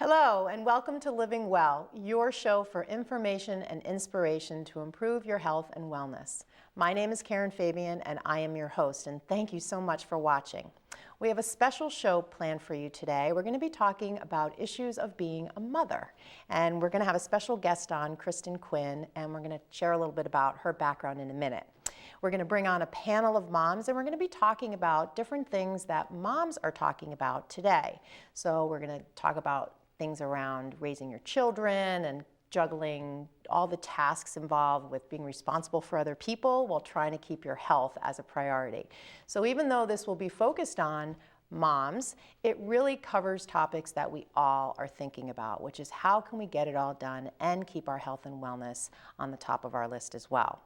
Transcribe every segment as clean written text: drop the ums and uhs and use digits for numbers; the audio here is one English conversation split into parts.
Hello, and welcome to Living Well, your show for information and inspiration to improve your health and wellness. My name is Karen Fabian, and I am your host, and thank you so much for watching. We have a special show planned for you today. We're going to be talking about issues of being a mother, and we're going to have a special guest on, Kristen Quinn, and we're going to share a little bit about her background in a minute. We're going to bring on a panel of moms, and we're going to be talking about different things that moms are talking about today. So we're going to talk about things around raising your children and juggling all the tasks involved with being responsible for other people while trying to keep your health as a priority. So even though this will be focused on moms, it really covers topics that we all are thinking about, which is how can we get it all done and keep our health and wellness on the top of our list as well.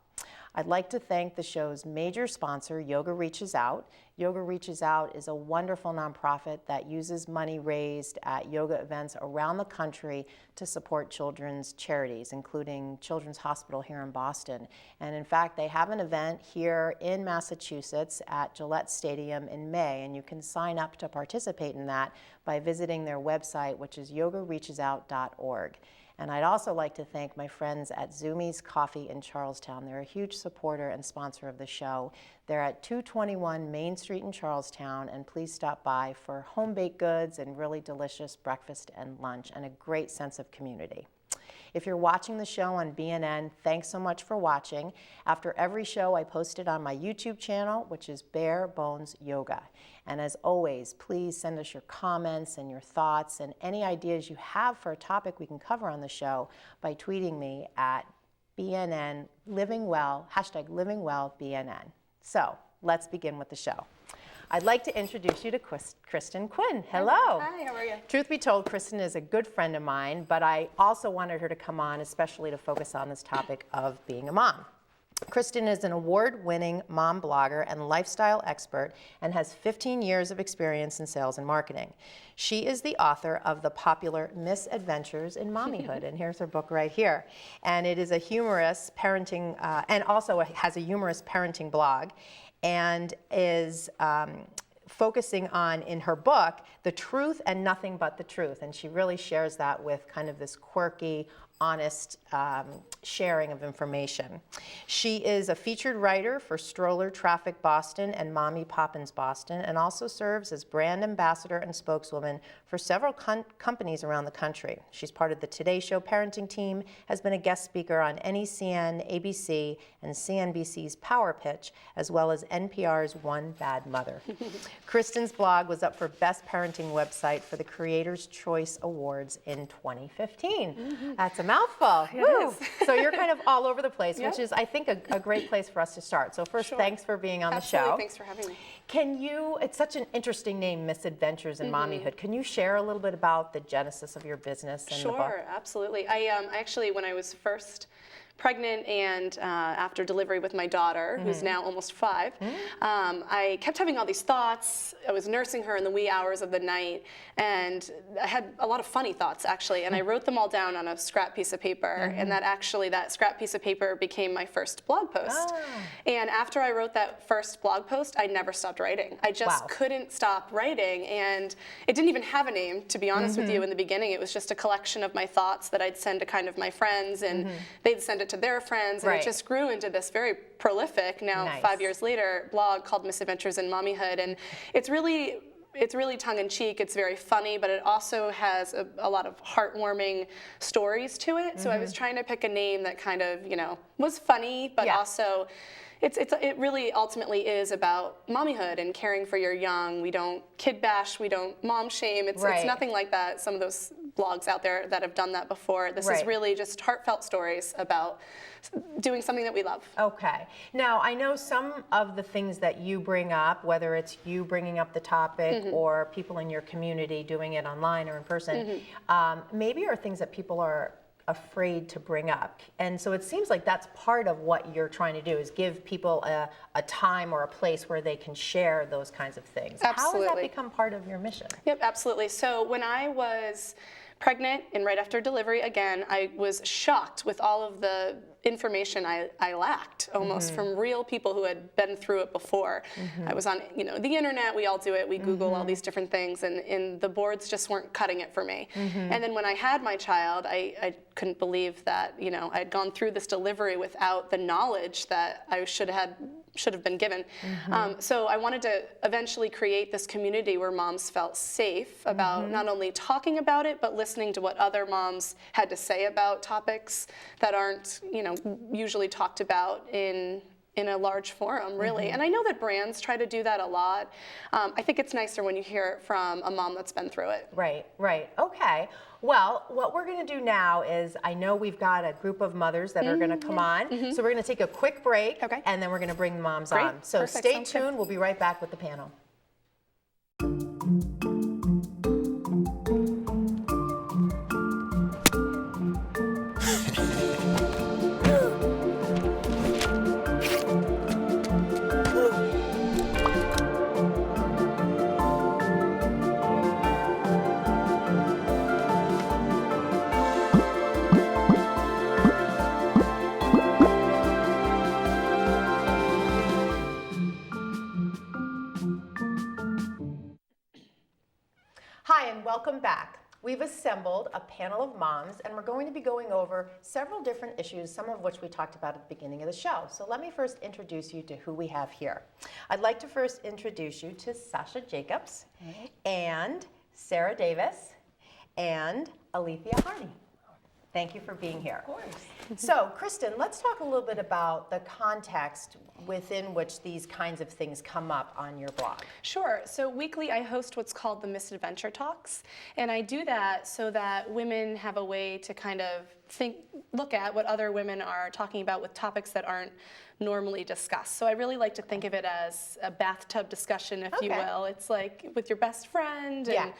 I'd like to thank the show's major sponsor, Yoga Reaches Out. Yoga Reaches Out is a wonderful nonprofit that uses money raised at yoga events around the country to support children's charities, including Children's Hospital here in Boston. And in fact, they have an event here in Massachusetts at Gillette Stadium in May, and you can sign up to participate in that by visiting their website, which is yogareachesout.org. And I'd also like to thank my friends at Zumiez Coffee in Charlestown. They're a huge supporter and sponsor of the show. They're at 221 Main Street in Charlestown, and please stop by for home-baked goods and really delicious breakfast and lunch and a great sense of community. If you're watching the show on BNN, thanks so much for watching. After every show, I post it on my YouTube channel, which is Bare Bones Yoga. And as always, please send us your comments and your thoughts and any ideas you have for a topic we can cover on the show by tweeting me at BNN Living Well, hashtag Living Well BNN. So let's begin with the show. I'd like to introduce you to Kristen Quinn. Hello. Hi, how are you? Truth be told, Kristen is a good friend of mine, but I also wanted her to come on especially to focus on this topic of being a mom. Kristen is an award-winning mom blogger and lifestyle expert and has 15 years of experience in sales and marketing. She is the author of the popular Misadventures in Mommyhood, and here's her book right here. And it is a humorous parenting, and also has a humorous parenting blog, and is focusing on, in her book, the truth and nothing but the truth. And she really shares that with kind of this quirky, honest sharing of information. She is a featured writer for Stroller Traffic Boston and Mommy Poppins Boston, and also serves as brand ambassador and spokeswoman for several companies around the country. She's part of the Today Show parenting team, has been a guest speaker on NECN, ABC, and CNBC's Power Pitch, as well as NPR's One Bad Mother. Kristen's blog was up for Best Parenting Website for the Creators' Choice Awards in 2015. That's a mouthful. Woo. So you're kind of all over the place, which is, I think, a great place for us to start. So first, thanks for being on the show. Thanks for having me. Can you, it's such an interesting name, Misadventures in Mommyhood. Can you share a little bit about the genesis of your business and the book? Sure, absolutely. I actually, when I was first pregnant and after delivery with my daughter, who's now almost 5, I kept having all these thoughts. I was nursing her in the wee hours of the night, and I had a lot of funny thoughts, actually, and I wrote them all down on a scrap piece of paper, and that scrap piece of paper became my first blog post. And after I wrote that first blog post, I never stopped writing. I just couldn't stop writing, and it didn't even have a name, to be honest with you, in the beginning. It was just a collection of my thoughts that I'd send to kind of my friends, and they'd send it to their friends, and it just grew into this very prolific, now 5 years later, blog called Misadventures in Mommyhood. And it's really tongue-in-cheek. It's very funny, but it also has a lot of heartwarming stories to it. So I was trying to pick a name that kind of, was funny, but also it really ultimately is about mommyhood and caring for your young. We don't kid bash, we don't mom shame. It's nothing like that. Some of those blogs out there that have done that before. This is really just heartfelt stories about doing something that we love. Okay. Now, I know some of the things that you bring up, whether it's you bringing up the topic or people in your community doing it online or in person, maybe are things that people are afraid to bring up. And so it seems like that's part of what you're trying to do, is give people a time or a place where they can share those kinds of things. Absolutely. How has that become part of your mission? Yep, absolutely. So when I was pregnant and right after delivery, again, I was shocked with all of the information I lacked almost from real people who had been through it before. I was on, the internet, we all do it, we Google all these different things, and the boards just weren't cutting it for me. And then when I had my child, I couldn't believe that, I'd gone through this delivery without the knowledge that I should have been given. So I wanted to eventually create this community where moms felt safe about not only talking about it, but listening to what other moms had to say about topics that aren't, usually talked about in a large forum, really. And I know that brands try to do that a lot. I think it's nicer when you hear it from a mom that's been through it. Right. Okay. Well, what we're going to do now is, I know we've got a group of mothers that are going to come on, so we're going to take a quick break, and then we're going to bring the moms Great. on. So Perfect. stay Sounds tuned. good. We'll be right back with the panel. Hi, and welcome back. We've assembled a panel of moms, and we're going to be going over several different issues, some of which we talked about at the beginning of the show. So let me first introduce you to who we have here. I'd like to first introduce you to Sasha Jacobs, and Sarah Davis, and Alethea Harney. Thank you for being here. Of course. So, Kristen, let's talk a little bit about the context within which these kinds of things come up on your blog. Sure. So weekly I host what's called the Misadventure Talks, and I do that so that women have a way to kind of look at what other women are talking about with topics that aren't normally discussed. So I really like to think of it as a bathtub discussion, if you will. It's like with your best friend, and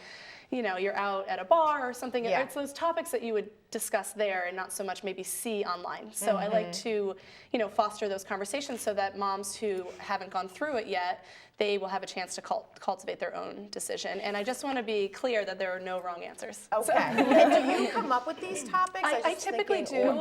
you're out at a bar or something. It's those topics that you would discuss there and not so much maybe see online. So I like to, foster those conversations so that moms who haven't gone through it yet, they will have a chance to cultivate their own decision. And I just want to be clear that there are no wrong answers. Okay. And do you come up with these topics? I typically do.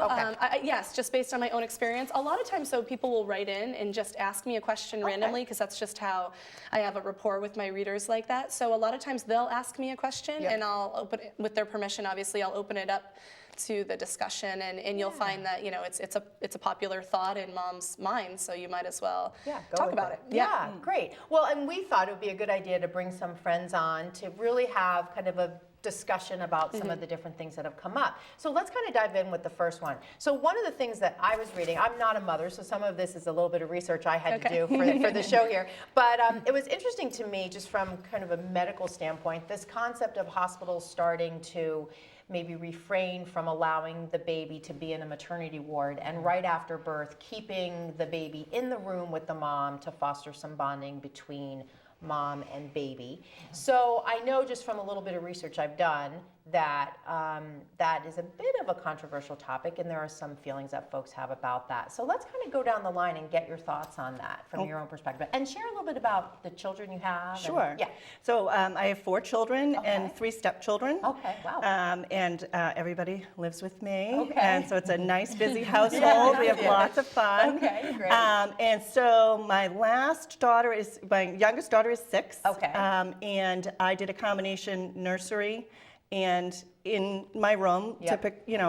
Yes, just based on my own experience. A lot of times, people will write in and just ask me a question randomly, because that's just how I have a rapport with my readers like that. So a lot of times they'll ask me a question, and I'll open it, with their permission, obviously, I'll open it up to the discussion, and you'll find that it's a popular thought in moms' minds, so you might as well talk about it. Yeah, great. Well, and we thought it would be a good idea to bring some friends on to really have kind of a discussion about some of the different things that have come up. So let's kind of dive in with the first one. So one of the things that I was reading, I'm not a mother, so some of this is a little bit of research I had to do for the show here, but it was interesting to me, just from kind of a medical standpoint, this concept of hospitals starting to maybe refrain from allowing the baby to be in a maternity ward, and right after birth, keeping the baby in the room with the mom to foster some bonding between mom and baby. So I know just from a little bit of research I've done that that is a bit of a controversial topic, and there are some feelings that folks have about that. So let's kind of go down the line and get your thoughts on that from your own perspective, and share a little bit about the children you have. Sure. So I have 4 children and 3 stepchildren. Okay, wow. And everybody lives with me. And so it's a nice, busy household. We have lots of fun. Okay, great. And so my youngest daughter is 6. And I did a combination nursery and in my room,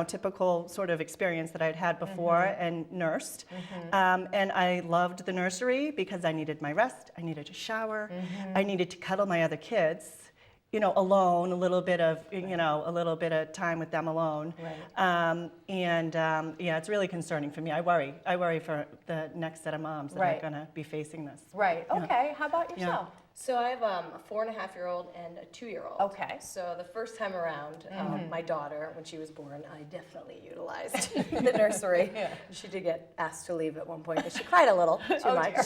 typical sort of experience that I'd had before, and nursed. And I loved the nursery because I needed my rest, I needed a shower, I needed to cuddle my other kids, alone, a little bit of time with them alone. It's really concerning for me. I worry for the next set of moms that are going to be facing this. Right. Okay. How about yourself? So I have a 4.5-year-old and a 2-year-old. Okay. So the first time around, my daughter, when she was born, I definitely utilized the nursery. She did get asked to leave at one point because she cried a little too much.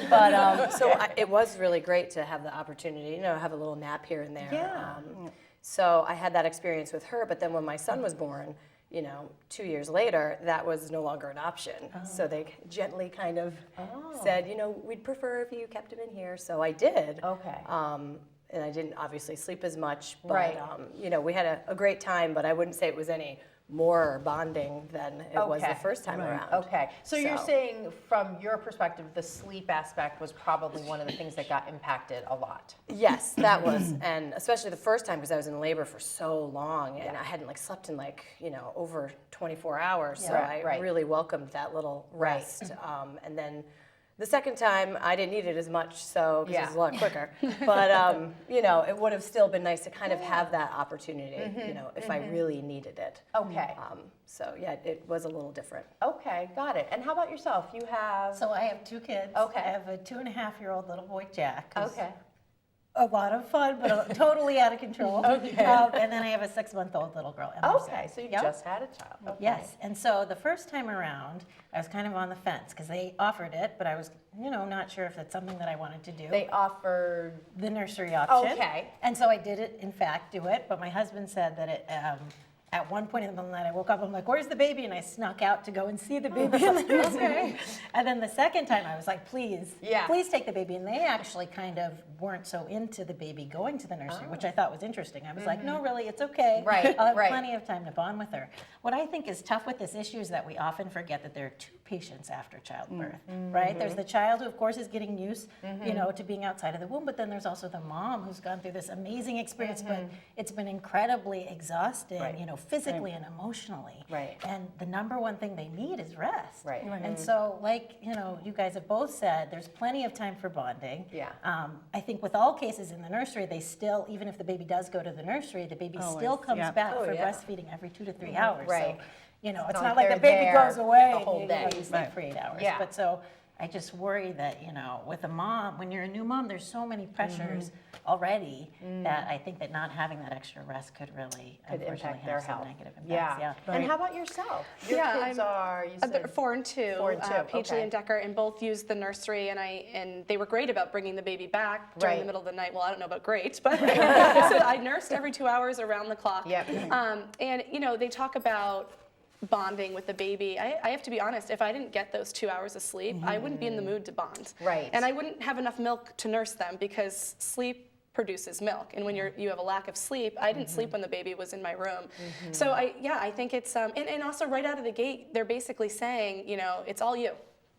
But it was really great to have the opportunity, have a little nap here and there. So I had that experience with her, but then when my son was born, 2 years later, that was no longer an option. So they gently kind of said, we'd prefer if you kept him in here. So I did. And I didn't obviously sleep as much, but we had a great time, but I wouldn't say it was any more bonding than it was the Okay. first time around. Okay, so you're So- saying from your perspective, the sleep aspect was probably one of the things that got impacted a lot. Yes, that was, and especially the first time because I was in labor for so long and I hadn't like slept in like, over 24 hours. So Right, I right. really welcomed that little rest. And then the second time I didn't need it as much, so because it was a lot quicker. But it would have still been nice to kind of have that opportunity, if I really needed it. Okay, So yeah, it was a little different. okay, got it. And how about yourself? You have, So I have 2 kids. Okay. I have a 2.5-year-old little boy, Jack. who's okay, A lot of fun, but totally out of control. Okay. And then I have a 6-month-old little girl, Emerson. okay, so you Yep. just had a child. Okay. Yes, and so the first time around, I was kind of on the fence because they offered it, but I was, not sure if it's something that I wanted to do. They offered, The nursery option. Okay. And so I did it, in fact, do it, but my husband said that at one point in the middle of the night, I woke up, I'm like, where's the baby? And I snuck out to go and see the baby in the nursery. And then the second time, I was like, please, Yeah. please take the baby. And they actually kind of weren't so into the baby going to the nursery, which I thought was interesting. I was like, no, really, it's okay. Right, I'll have right. plenty of time to bond with her. What I think is tough with this issue is that we often forget that there are 2 patients after childbirth, right? There's the child who, of course, is getting used, to being outside of the womb, but then there's also the mom who's gone through this amazing experience, but it's been incredibly exhausting, Right. physically and emotionally. Right. And the number one thing they need is rest. Right. And so, like, you guys have both said, there's plenty of time for bonding. Yeah. I think with all cases in the nursery, they still, even if the baby does go to the nursery, the baby still Always, comes yeah. back Oh, for yeah. breastfeeding every 2 to 3 hours. Right. So, it's not not like like the they're baby there goes away the and whole day. you sleep Right. for 8 hours. Yeah. But so I just worry that, with a mom, when you're a new mom, there's so many pressures already that I think that not having that extra rest could really, Could unfortunately, impact their have some health. negative impacts. Yeah. Yeah. And how about yourself? Your Yeah, kids I'm- are, you said, 4 and 2, 4 and 2, Paisley okay. and Decker, and both used the nursery, and they were great about bringing the baby back during Right. the middle of the night. Well, I don't know about great, but so I nursed every 2 hours around the clock. Yep. And they talk about bonding with the baby. I have to be honest, if I didn't get those 2 hours of sleep, I wouldn't be in the mood to bond. Right. And I wouldn't have enough milk to nurse them because sleep produces milk, and when you have a lack of sleep, I didn't sleep when the baby was in my room. So I think it's and also right out of the gate, they're basically saying, it's all you.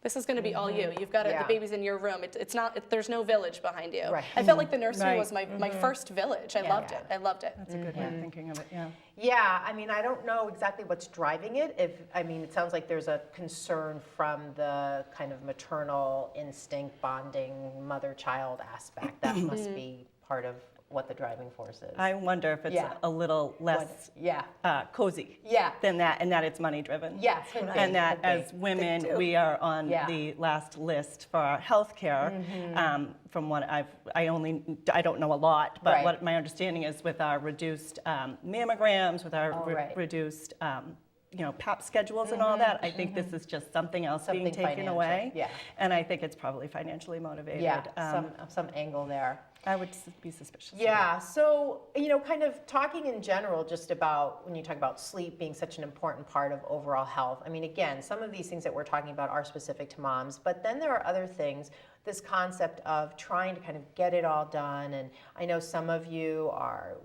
This is going to be all you. You've got Yeah. the baby's in your room. It's not. There's no village behind you. Right. I felt like the nursery Right. was my first village. I loved it. I loved it. That's a good way of thinking of it, yeah. Yeah, I mean, I don't know exactly what's driving it. It sounds like there's a concern from the kind of maternal instinct bonding mother-child aspect. That must be part of what the driving force is. I wonder if it's Yeah. a little less Yeah. cozy Yeah. than that, and that it's money driven. Yes, could be, And that could be. as women, we are on Yeah. the last list for our health care. From what I don't know a lot, but Right. what my understanding is with our reduced mammograms, with our right. reduced PAP schedules and all that, I think this is just something else being Something taken financial, away. yeah. And I think it's probably financially motivated. Yeah, some angle there. I would be suspicious. of Yeah, so, kind of talking in general just about when you talk about sleep being such an important part of overall health. I mean, again, some of these things that we're talking about are specific to moms, but then there are other things, this concept of trying to kind of get it all done. And I know some of you are,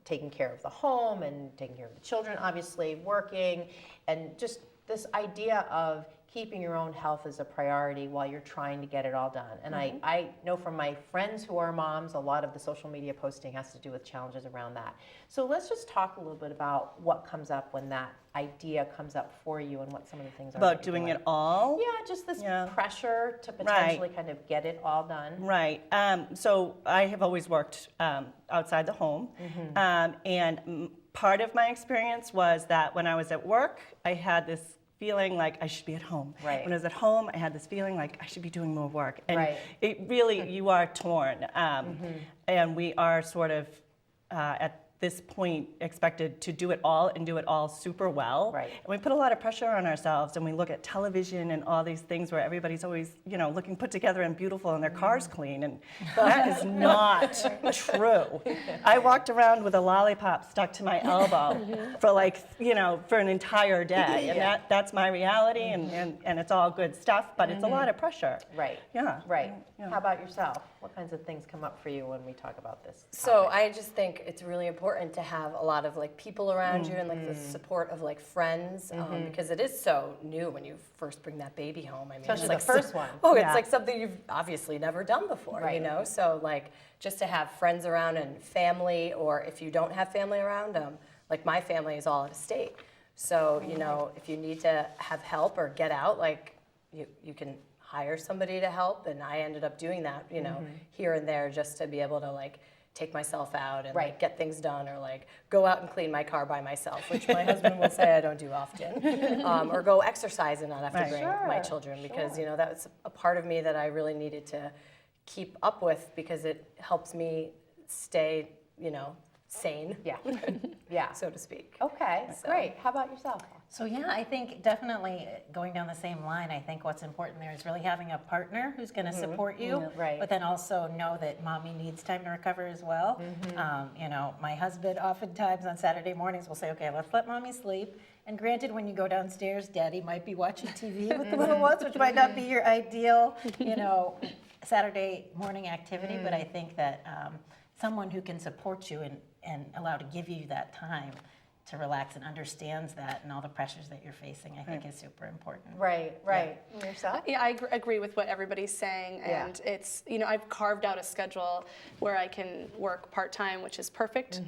taking care of the home and taking care of the children, obviously, working, and just this idea of keeping your own health as a priority while you're trying to get it all done. And I know from my friends who are moms, a lot of the social media posting has to do with challenges around that. So let's just talk a little bit about what comes up when that idea comes up for you and what some of the things are. About that you're doing it all? Yeah, just this Yeah. pressure to potentially kind of get it all done. Right. So I have always worked outside the home. And part of my experience was that when I was at work, I had this feeling like I should be at home. Right. When I was at home, I had this feeling like I should be doing more work. And Right. it really, you are torn. And we are sort of at this point expected to do it all and do it all super well. Right. And we put a lot of pressure on ourselves, and we look at television and all these things where everybody's always, looking put together and beautiful and their car's clean, and that is not true. I walked around with a lollipop stuck to my elbow for an entire day, and Yeah. that's my reality, and it's all good stuff, but it's a lot of pressure. Right. Yeah. Right. Yeah. How about yourself? What kinds of things come up for you when we talk about this? So I just think it's really important important to have a lot of like people around you and like the support of like friends because it is so new when you first bring that baby home. I mean, Especially it's like the first one. Oh, Yeah. it's like something you've obviously never done before, you know? So like just to have friends around and family, or if you don't have family around, like my family is all out of state. So, you know, if you need to have help or get out, like you can hire somebody to help. And I ended up doing that, you know, here and there just to be able to like take myself out and like get things done, or like go out and clean my car by myself, which my husband will say I don't do often, or go exercise and not have to bring my children because, you know, that was a part of me that I really needed to keep up with because it helps me stay, you know, sane, Yeah. so to speak. Okay, great. How about yourself? So yeah, I think definitely going down the same line, I think what's important there is really having a partner who's going to support you, right. but then also know that mommy needs time to recover as well. You know, my husband oftentimes on Saturday mornings will say, okay, let's let mommy sleep. And granted, when you go downstairs, daddy might be watching TV with the little ones, which might not be your ideal, you know, Saturday morning activity, but I think that someone who can support you and allow to give you that time to relax and understands that and all the pressures that you're facing, I think is super important. Right. And yourself? Yeah, I agree with what everybody's saying, Yeah. and it's, you know, I've carved out a schedule where I can work part-time, which is perfect,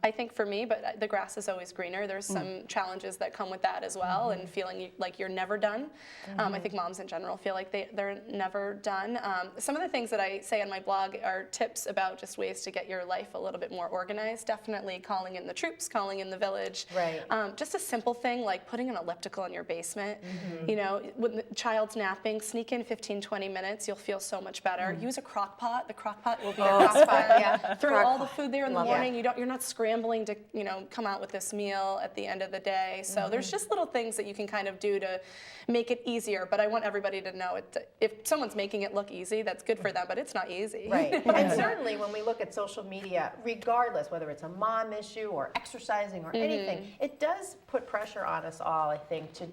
I think, for me, but the grass is always greener. There's some challenges that come with that as well, and feeling like you're never done. I think moms in general feel like they're never done. Some of the things that I say on my blog are tips about just ways to get your life a little bit more organized. Definitely calling in the troops, calling in the village. Right. Just a simple thing like putting an elliptical in your basement. You know, when the child's napping, sneak in 15, 20 minutes. You'll feel so much better. Use a crock pot. The crock pot will be your best friend. Throw all the food there in the morning. You're not scrambling to, you know, come out with this meal at the end of the day. So there's just little things that you can kind of do to make it easier. But I want everybody to know if someone's making it look easy, that's good for them, but it's not easy. Right. And certainly when we look at social media, regardless whether it's a mom issue or exercising or anything, it does put pressure on us all, I think, to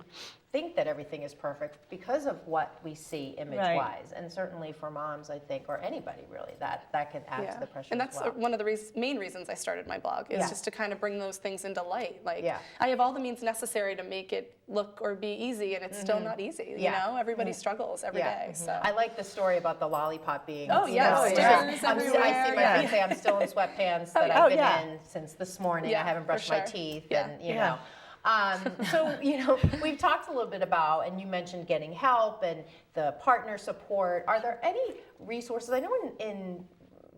think that everything is perfect because of what we see image-wise. And certainly for moms, I think, or anybody really, that can add to the pressure And that's as well. one of the main reasons I started my blog, is Yeah. just to kind of bring those things into light. Like, Yeah. I have all the means necessary to make it look or be easy, and it's still not easy. You Yeah. know, everybody struggles every day. So I like the story about the lollipop being. Oh, yeah, still- stickers I see everywhere, my feet say I'm still in sweatpants that I've been in since this morning. Yeah, I haven't for brushed my sure. teeth, Yeah. and you know. So you know, we've talked a little bit about, and you mentioned getting help and the partner support. Are there any resources? I know in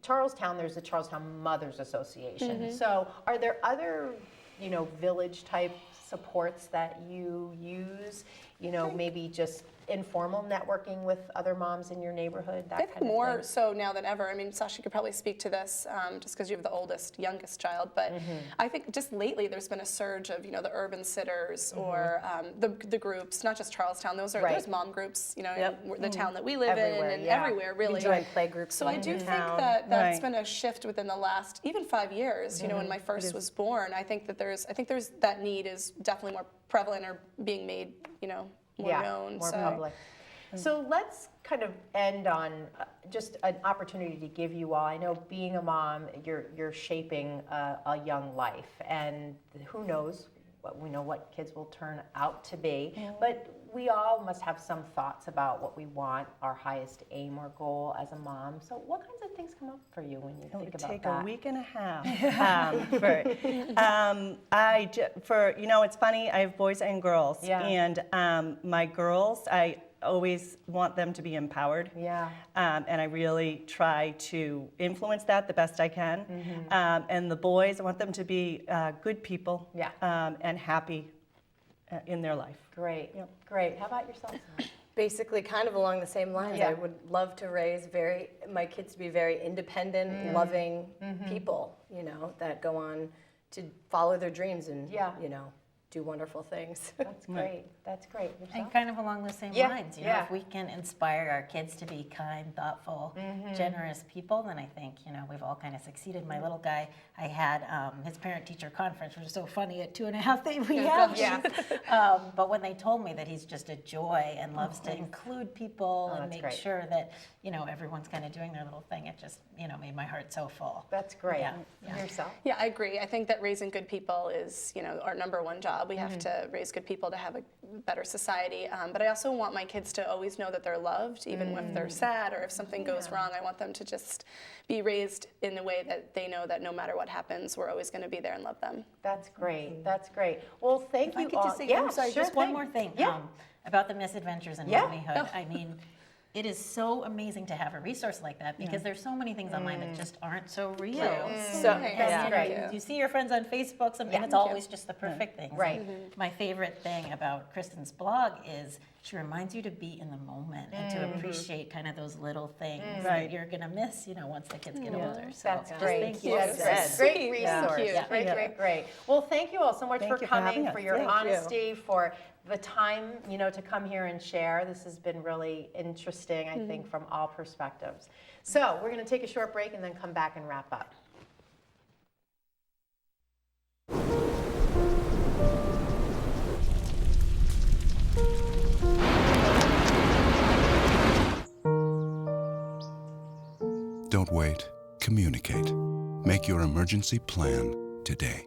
Charlestown there's the Charlestown Mothers Association. So are there other, you know, village type supports that you use? You know, maybe just informal networking with other moms in your neighborhood, that I think kind of more thing? so now than ever. I mean, Sasha could probably speak to this just because you have the youngest child. But I think just lately there's been a surge of, you know, the urban sitters or the groups, not just Charlestown. There's mom groups, you know, in the town that we live Everywhere, in and yeah. everywhere really. We join play groups. So I do think that that's been a shift within the last even 5 years. You know, when my first was born, I think there's that need is definitely more prevalent or being made, you know, more known. More so. public. So let's kind of end on just an opportunity to give you all. I know being a mom, you're shaping a young life, and who knows what kids will turn out to be. But we all must have some thoughts about what we want, our highest aim or goal as a mom. So what kinds of things come up for you when you think It would about take that? a week and a half. For you know, it's funny. I have boys and girls, Yeah. and my girls, I always want them to be empowered. Yeah. And I really try to influence that the best I can. And the boys, I want them to be good people. Yeah. And happy in their life. Great. Great. How about yourself, Sarah? Basically, kind of along the same lines. Yeah. I would love to raise my kids to be very independent, loving people, you know, that go on to follow their dreams and, Yeah. you know, do wonderful things. That's great. That's great. And Yourself? kind of along the same Yeah, lines, you know, yeah. if we can inspire our kids to be kind, thoughtful, generous people, then I think, you know, we've all kind of succeeded. My little guy, I had his parent-teacher conference, which was so funny at 2.5 we have. Yeah. But when they told me that he's just a joy and loves to include people and that's make great. sure that, you know, everyone's kind of doing their little thing, it just, you know, made my heart so full. That's great. Yeah, yeah. Yourself? Yeah, I agree. I think that raising good people is, you know, our number one job. We have to raise good people to have a better society. But I also want my kids to always know that they're loved, even if they're sad or if something goes wrong. I want them to just be raised in a way that they know that no matter what happens, we're always going to be there and love them. That's great. That's great. Well, thank If I you could all. just say, yeah, I'm sorry, sure just one thing. more thing Yeah. about the misadventures in Yeah. mommyhood. I mean, it is so amazing to have a resource like that because there's so many things online that just aren't so real. So, And, That's you know, great. you see your friends on Facebook, and it's always just the perfect things. Right. And my favorite thing about Kristen's blog is she reminds you to be in the moment and to appreciate kind of those little things that Right. you're going to miss, you know, once the kids get older. So That's just great. thank you. Well so said. sweet. Great resource. Thank you. Yeah. Great, Yeah. great, great. Well, thank you all so much Thank for you for having coming, us. for your Thank you. honesty, for the time, you know, to come here and share. This has been really interesting, I think, from all perspectives. So we're going to take a short break and then come back and wrap up. Don't wait. Communicate. Make your emergency plan today.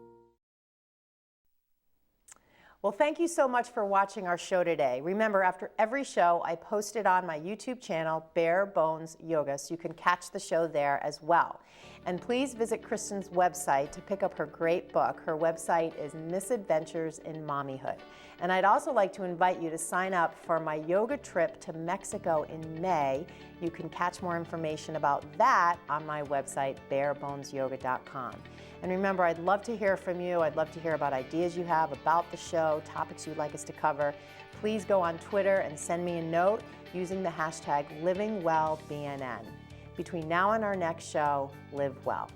Well, thank you so much for watching our show today. Remember, after every show, I post it on my YouTube channel, Bare Bones Yoga, so you can catch the show there as well. And please visit Kristen's website to pick up her great book. Her website is Misadventures in Mommyhood. And I'd also like to invite you to sign up for my yoga trip to Mexico in May. You can catch more information about that on my website, barebonesyoga.com. And remember, I'd love to hear from you. I'd love to hear about ideas you have about the show, topics you'd like us to cover. Please go on Twitter and send me a note using the hashtag LivingWellBNN. Between now and our next show, live well.